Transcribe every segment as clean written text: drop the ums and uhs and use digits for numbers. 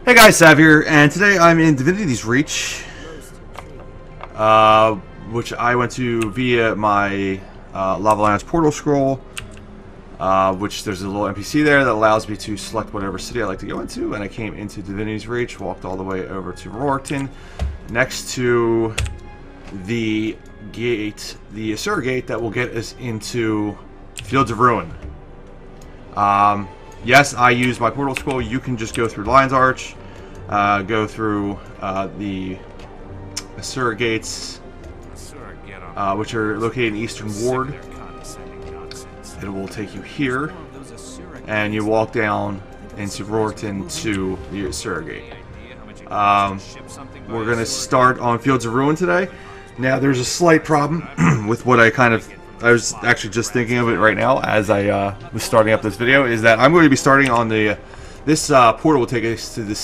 Hey guys, Sav here, and today I'm in Divinity's Reach, which I went to via my Lava Lounge portal scroll, which there's a little NPC there that allows me to select whatever city I'd like to go into, and I came into Divinity's Reach, walked all the way over to Rorton, next to the gate, the Asura gate that will get us into Fields of Ruin. Yes, I use my portal scroll. You can just go through Lion's Arch, go through the Asura gates, which are located in Eastern Ward. It will take you here, and you walk down into Rorton to the Asura gate. We're going to start on Fields of Ruin today. Now, there's a slight problem with what I was actually just thinking of it right now as I was starting up this video, is that I'm going to be starting on this portal will take us to the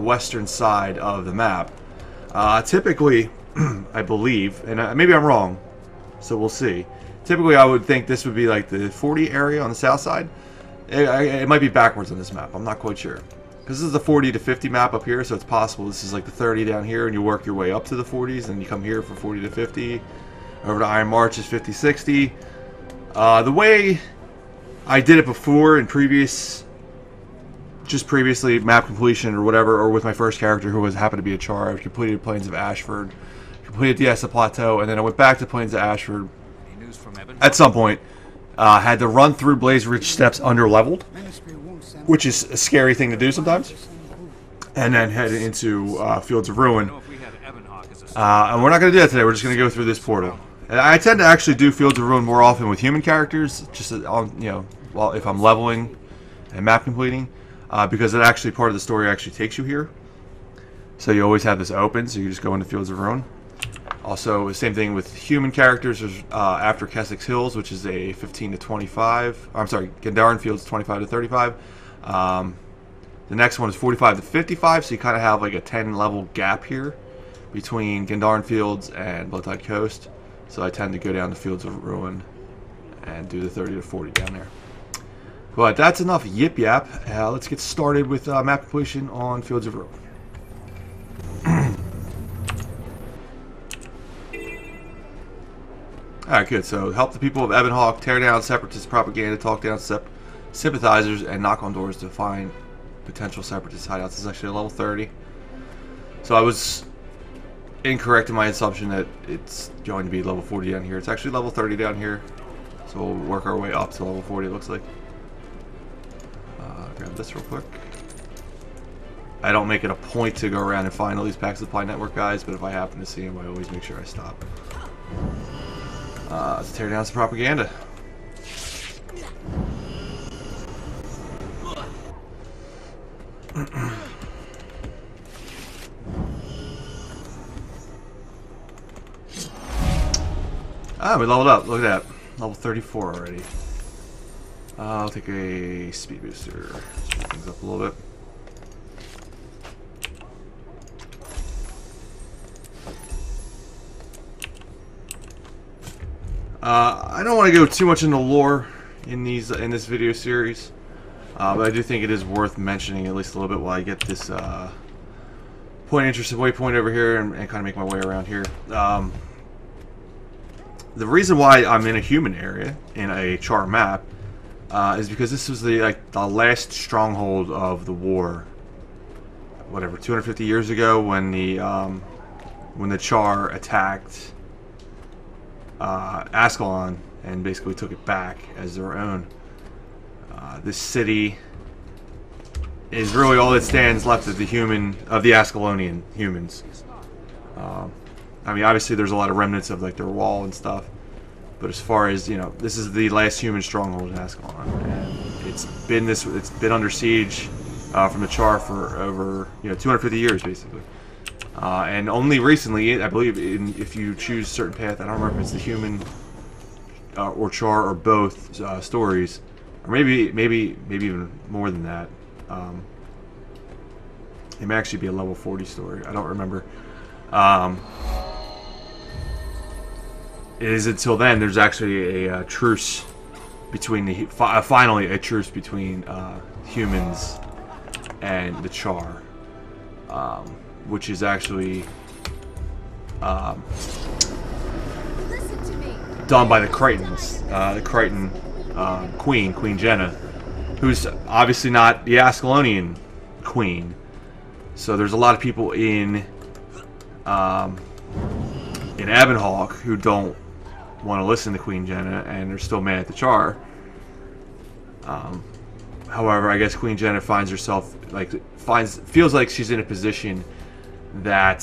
western side of the map. Typically, I believe, and maybe I'm wrong, so we'll see. Typically, I would think this would be like the 40 area on the south side. It might be backwards on this map. I'm not quite sure. This is the 40 to 50 map up here, so it's possible this is like the 30 down here, and you work your way up to the 40s, and you come here for 40 to 50. Over to Iron March is 50, 60. The way I did it before in previously map completion or whatever, or with my first character who happened to be a Char, I completed Plains of Ashford, completed the Essa Plateau, and then I went back to Plains of Ashford. At some point, had to run through Blaze Ridge Steps under-leveled, which is a scary thing to do sometimes, and then head into Fields of Ruin. And we're not going to do that today. We're just going to go through this portal. And I tend to actually do Fields of Ruin more often with human characters, just while if I'm leveling and map completing, because it actually part of the story actually takes you here. So you always have this open, so you just go into Fields of Ruin. Also, the same thing with human characters. There's after Kessex Hills, which is a 15 to 25. I'm sorry, Gendaran Fields 25 to 35. The next one is 45 to 55, so you kind of have like a 10 level gap here between Gendaran Fields and Bloodtide Coast. So I tend to go down to Fields of Ruin and do the 30 to 40 down there. But that's enough yip yap. Let's get started with map completion on Fields of Ruin. Alright, good. So help the people of Ebonhawke tear down separatist propaganda, talk down sympathizers, and knock on doors to find potential separatist hideouts. This is actually a level 30. So I was incorrect in my assumption that it's going to be level 40 down here. It's actually level 30 down here. So we'll work our way up to level 40, it looks like. Grab this real quick. I don't make it a point to go around and find all these Pack Supply Network guys, but if I happen to see them, I always make sure I stop. Let's tear down some propaganda. We leveled up. Look at that. Level 34 already. I'll take a speed booster. Speed things up a little bit. I don't want to go too much into lore in this video series, but I do think it is worth mentioning at least a little bit while I get this interesting waypoint over here and kind of make my way around here. The reason why I'm in a human area in a Char map is because this was the last stronghold of the war. Whatever, 250 years ago, when the Char attacked Ascalon and basically took it back as their own. This city is really all that stands left of the Ascalonian humans. I mean, obviously there's a lot of remnants of like their wall and stuff, but as far as this is the last human stronghold in Ascalon, and it's been under siege from the Char for over 250 years basically. And only recently, I believe, if you choose a certain path, I don't remember if it's the human or Char or both stories, or maybe even more than that. It may actually be a level 40 story. I don't remember. It is until then there's actually a truce between the finally a truce between humans and the Char, which is actually done by the Crichtons, the Crichton Queen Jenna, who's obviously not the Ascalonian queen. So there's a lot of people in Ebonhawke who don't want to listen to Queen Jenna, and they're still mad at the Char. However, I guess Queen Jenna finds herself feels like she's in a position that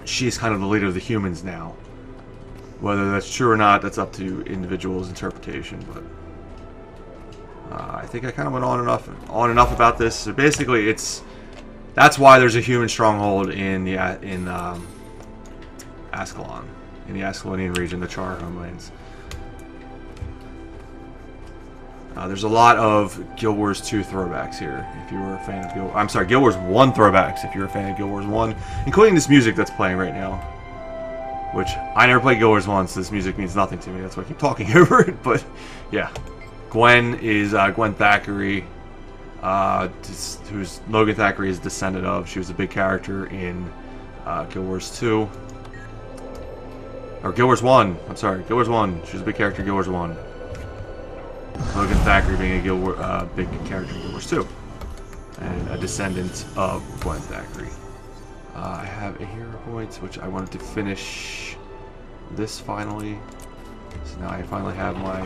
she's kind of the leader of the humans now. Whether that's true or not, that's up to individuals' interpretation. But I think I kind of went on enough about this. So basically, that's why there's a human stronghold in Ascalon, in the Ascalonian region, the Char homelands. There's a lot of Guild Wars 2 throwbacks here. If you were a fan of Guild Wars 1 throwbacks. If you're a fan of Guild Wars 1, including this music that's playing right now, which I never played Guild Wars 1, so this music means nothing to me. That's why I keep talking over it. But yeah, Gwen is Gwen Thackeray, who's Logan Thackeray is descendant of. She was a big character in Guild Wars 2. Or Guild Wars 1. I'm sorry, Guild Wars 1. She was a big character in Guild Wars 1. Logan Thackeray being a big character in Guild Wars 2. And a descendant of Gwen Thackeray. I have a hero point, which I wanted to finish this finally. So now I finally have my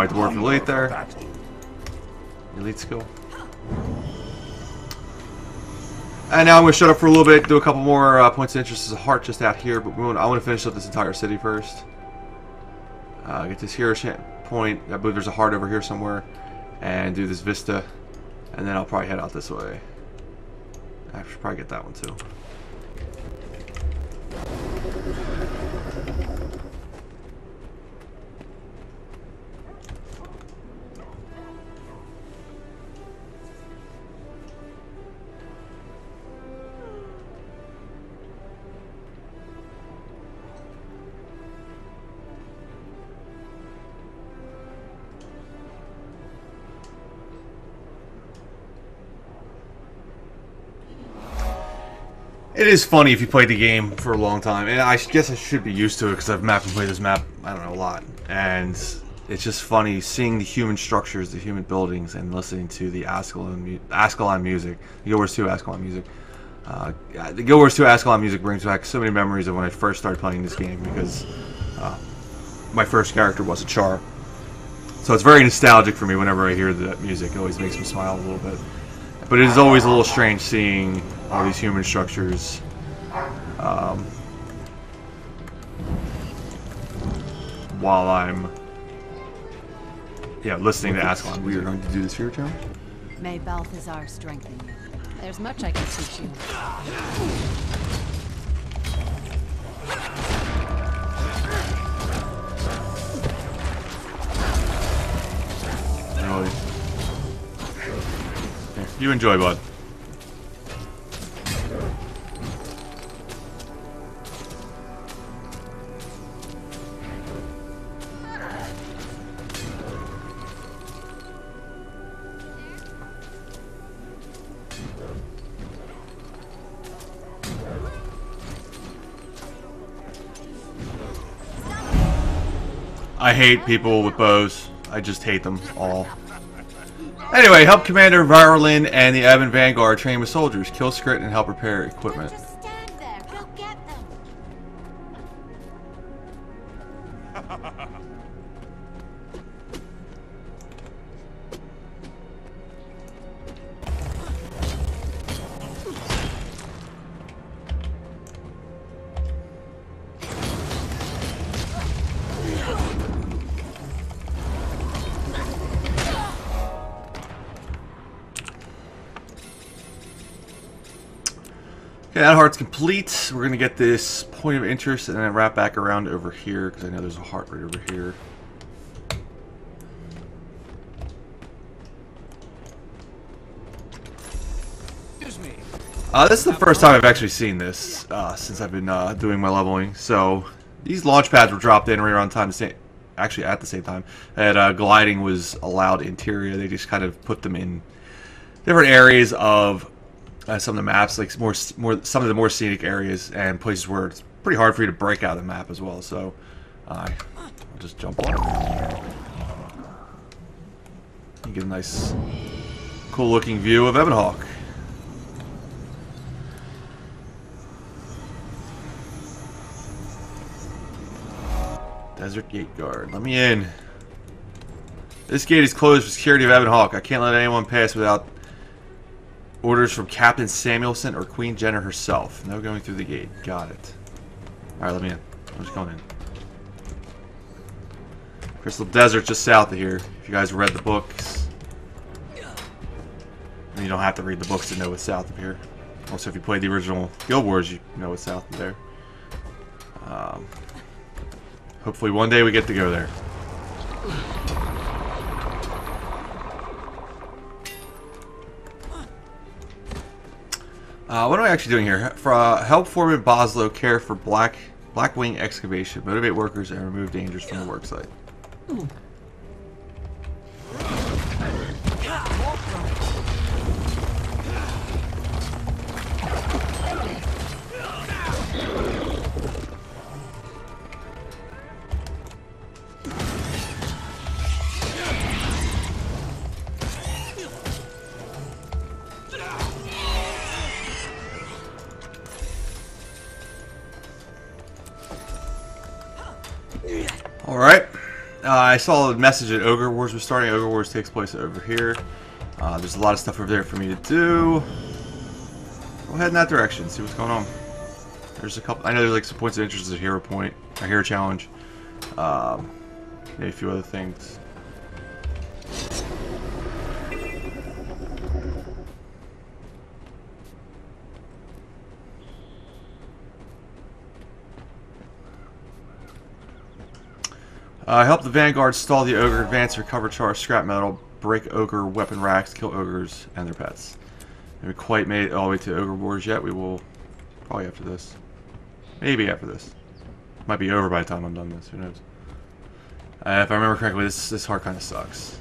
Dwarf Elite there. Elite skill. And now I'm going to shut up for a little bit, do a couple more points of interest as a heart just out here, but I want to finish up this entire city first. Get this hero point. I believe there's a heart over here somewhere. And do this vista. And then I'll probably head out this way. I should probably get that one too. It is funny if you played the game for a long time, and I guess I should be used to it because I've mapped and played this map, I don't know, a lot. And it's just funny seeing the human structures, the human buildings, and listening to the Ascalon music, the Guild Wars 2 Ascalon music. The Guild Wars 2 Ascalon music brings back so many memories of when I first started playing this game because my first character was a Char. So it's very nostalgic for me whenever I hear that music. It always makes me smile a little bit. But it is always a little strange seeing all these human structures while I'm listening to Ascalon. We are going to do this here, John. May Balthazar strengthen you. There's much I can teach you. Really. Here, you enjoy, bud. I hate people with bows. I just hate them all. Anyway, help Commander Virulin and the Ebon Vanguard train with soldiers, kill Skrit, and help repair equipment. Just stand there. We'll get them. Okay, that heart's complete. We're going to get this point of interest and then wrap back around over here because I know there's a heart right over here. Excuse me. This is the first time I've actually seen this since I've been doing my leveling. So These launch pads were dropped in right around time. Actually, at the same time that gliding was allowed interior. They just kind of put them in different areas of some of the maps, like some of the more scenic areas and places where it's pretty hard for you to break out of the map as well. So I'll just jump on. You get a nice, cool-looking view of Ebonhawke. Desert Gate Guard. Let me in. This gate is closed for security of Ebonhawke. I can't let anyone pass without orders from Captain Samuelson or Queen Jenner herself. No going through the gate. Got it. Alright, let me in. I'm just going in. Crystal Desert just south of here. If you guys read the books. And you don't have to read the books to know what's south of here. Also, if you played the original Guild Wars, you know what's south of there. Hopefully one day we get to go there. What am I actually doing here? Help Foreman Boslow care for Blackwing excavation, motivate workers, and remove dangers from the worksite. Alright, I saw a message that Ogre Wars was starting. Ogre Wars takes place over here. There's a lot of stuff over there for me to do. We'll head in that direction, see what's going on. There's a couple, I know there's like some points of interest. There's a hero point, a hero challenge. Maybe a few other things. Help the Vanguard stall the Ogre, advance, recover charge, scrap metal, break Ogre weapon racks, kill Ogres and their pets. Haven't quite made it all the way to Ogre Wars yet. We will probably after this. Maybe after this. Might be over by the time I'm done this. Who knows? If I remember correctly, this part kind of sucks.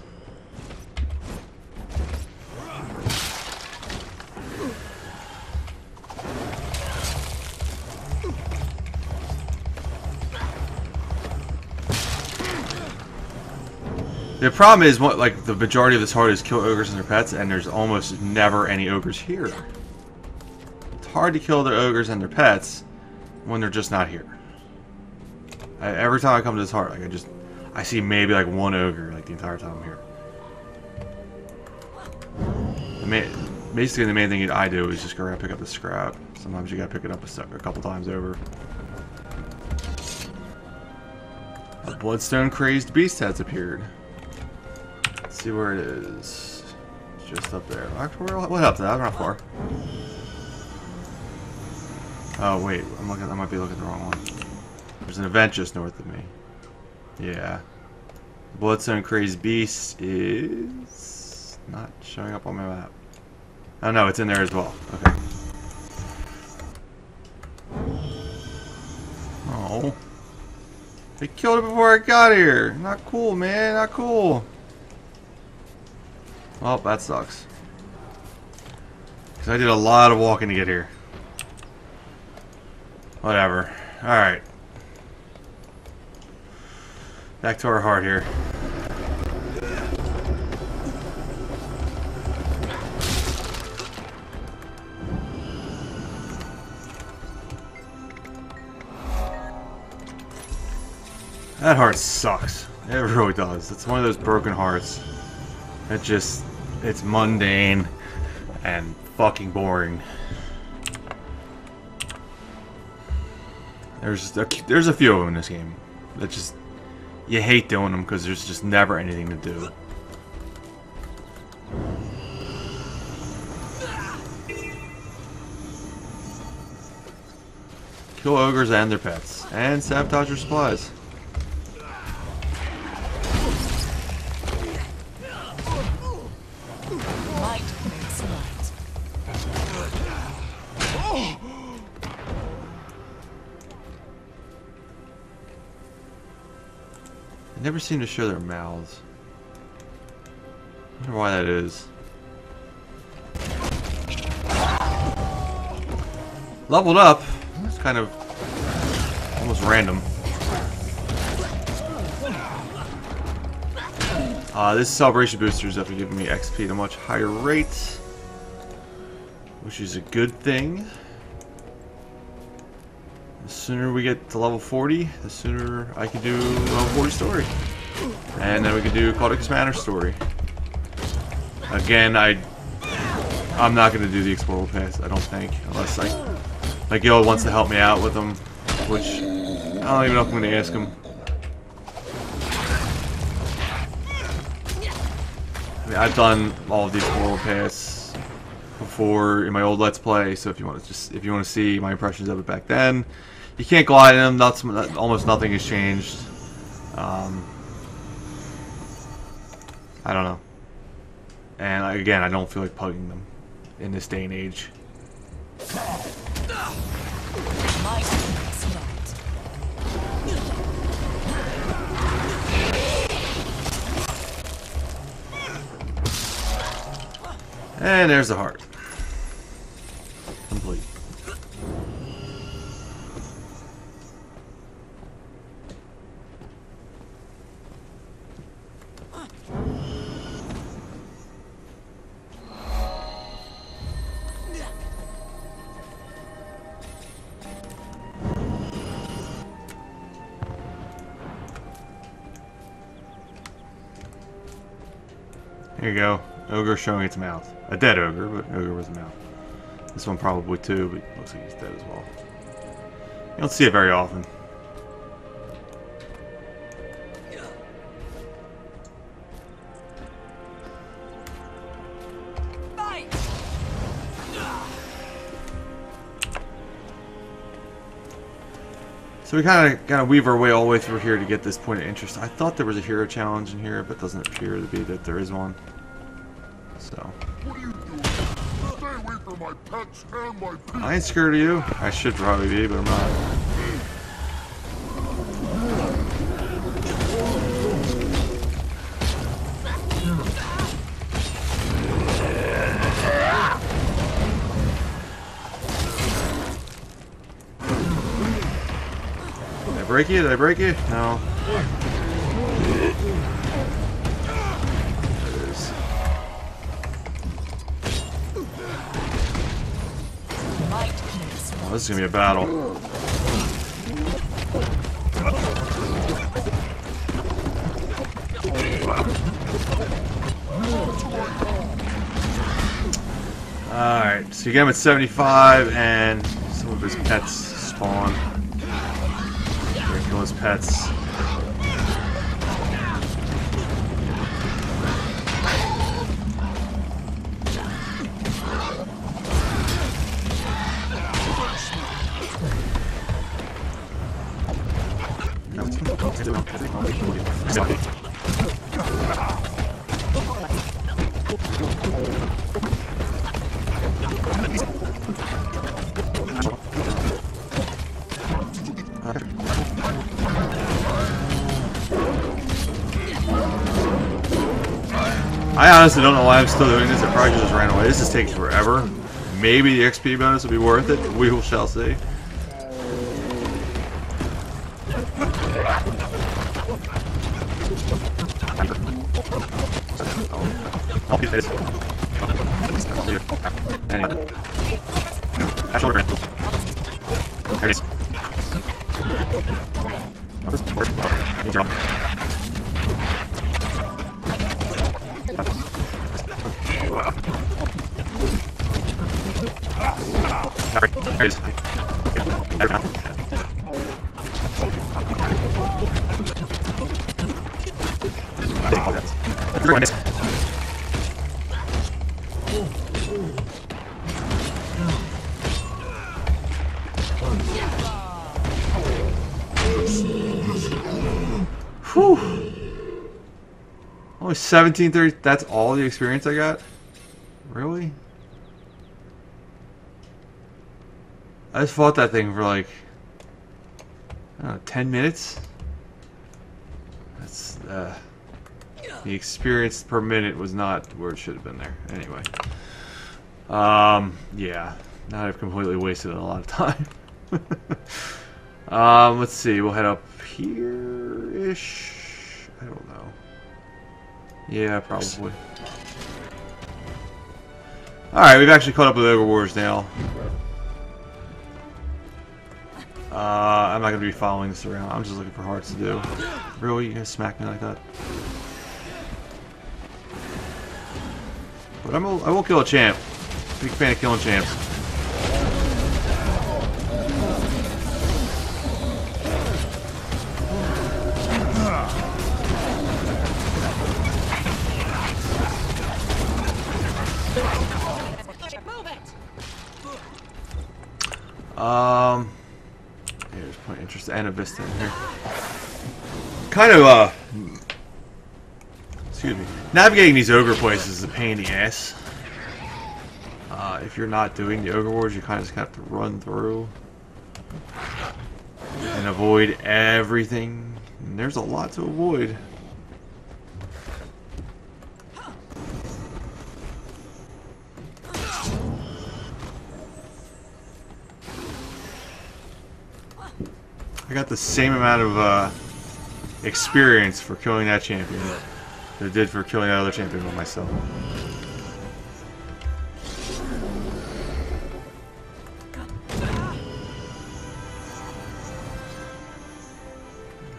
The problem is, like, the majority of this hard is kill ogres and their pets, and there's almost never any ogres here. It's hard to kill the ogres and their pets when they're just not here. Every time I come to this heart, like, I see maybe like one ogre like the entire time I'm here. Basically, the main thing I do is just go around and pick up the scrap. Sometimes you gotta pick it up a couple times over. A bloodstone crazed beast has appeared. See where it is. It's just up there. Actually, what up there? I'm not far. Oh wait, I might be looking at the wrong one. There's an event just north of me. Yeah. Bloodstone Crazed Beast is not showing up on my map. Oh no, it's in there as well. Okay. Oh. They killed it before I got here. Not cool, man. Not cool. Well, that sucks. Because I did a lot of walking to get here. Whatever. Alright. Back to our heart here. That heart sucks. It really does. It's one of those broken hearts. It's mundane and fucking boring. There's a few of them in this game that just, you hate doing them because there's just never anything to do. Kill ogres and their pets, and sabotage their supplies. never seem to show their mouths. I wonder why that is. Leveled up. It's kind of almost random. This celebration booster is definitely giving me XP at a much higher rate, which is a good thing. The sooner we get to level 40, the sooner I can do level 40 story. And then we can do Caudicus Manor story. Again, I'm not going to do the Explorer Pass, I don't think, unless my guild wants to help me out with them, which I don't even know if I'm going to ask them. I mean, I've done all of the Explorer Pass before in my old Let's Play, so if you want to see my impressions of it back then, you can't glide in them. Almost nothing has changed. I don't know. And again, I don't feel like pugging them in this day and age. And there's the heart. Complete. Here you go. Ogre showing its mouth. A dead ogre, but ogre with a mouth. This one probably too, but looks like he's dead as well. You don't see it very often. So we kind of weave our way all the way through here to get this point of interest. I thought there was a hero challenge in here, but it doesn't appear to be that there is one. So. What are you doing? Stay away from my pets and my people. I ain't scared of you. I should probably be, but I'm not. Did I break you? Did I break you? No. Oh, this is gonna be a battle. Alright, so you get him at 75 and some of his pets spawn. Kill his pets. I honestly don't know why I'm still doing this. I probably just ran away. This is taking forever. Maybe the XP bonus will be worth it. We shall see. Whew. Only 1730. That's all the experience I got? Really? I just fought that thing for like, I don't know, 10 minutes? That's the experience per minute was not where it should have been there. Anyway. Yeah. Now I've completely wasted a lot of time. Let's see. We'll head up here-ish. I don't know. Yeah, probably. Alright, we've actually caught up with Ogre Wars now. I'm not going to be following this around. I'm just looking for hearts to do. Really? You gonna smack me like that? But I will kill a champ. Big fan of killing champs. There's point of interest and a vista in here. Kind of excuse me. Navigating these ogre places is a pain in the ass. If you're not doing the ogre wars, you kind of just have to run through and avoid everything. And there's a lot to avoid. I got the same amount of experience for killing that champion that I did for killing that other champion with myself.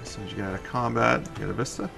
As soon as you get out of combat, you get a vista.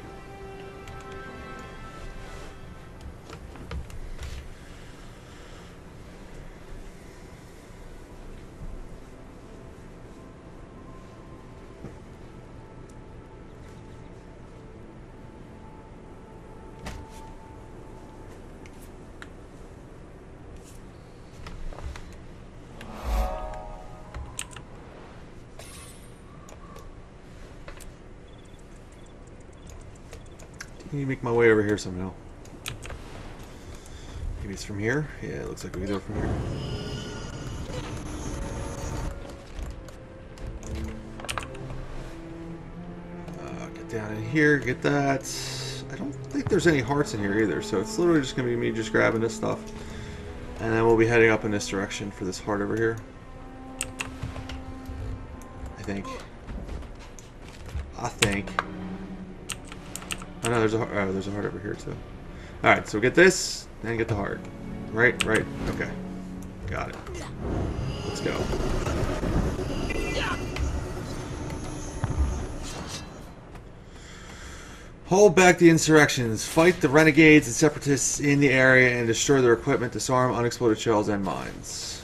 I need to make my way over here somehow. Maybe it's from here? Yeah, it looks like we can do it from here. Get down in here, get that. I don't think there's any hearts in here either, so it's literally just going to be me just grabbing this stuff. And then we'll be heading up in this direction for this heart over here. I think. Oh no, there's a heart over here too. Alright, so get this, and get the heart. Right, okay. Got it. Let's go. Hold back the insurrections. Fight the renegades and separatists in the area and destroy their equipment, disarm unexploded shells and mines.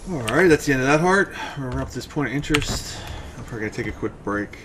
Alright, that's the end of that heart. We're up to this point of interest. I'm probably going to take a quick break.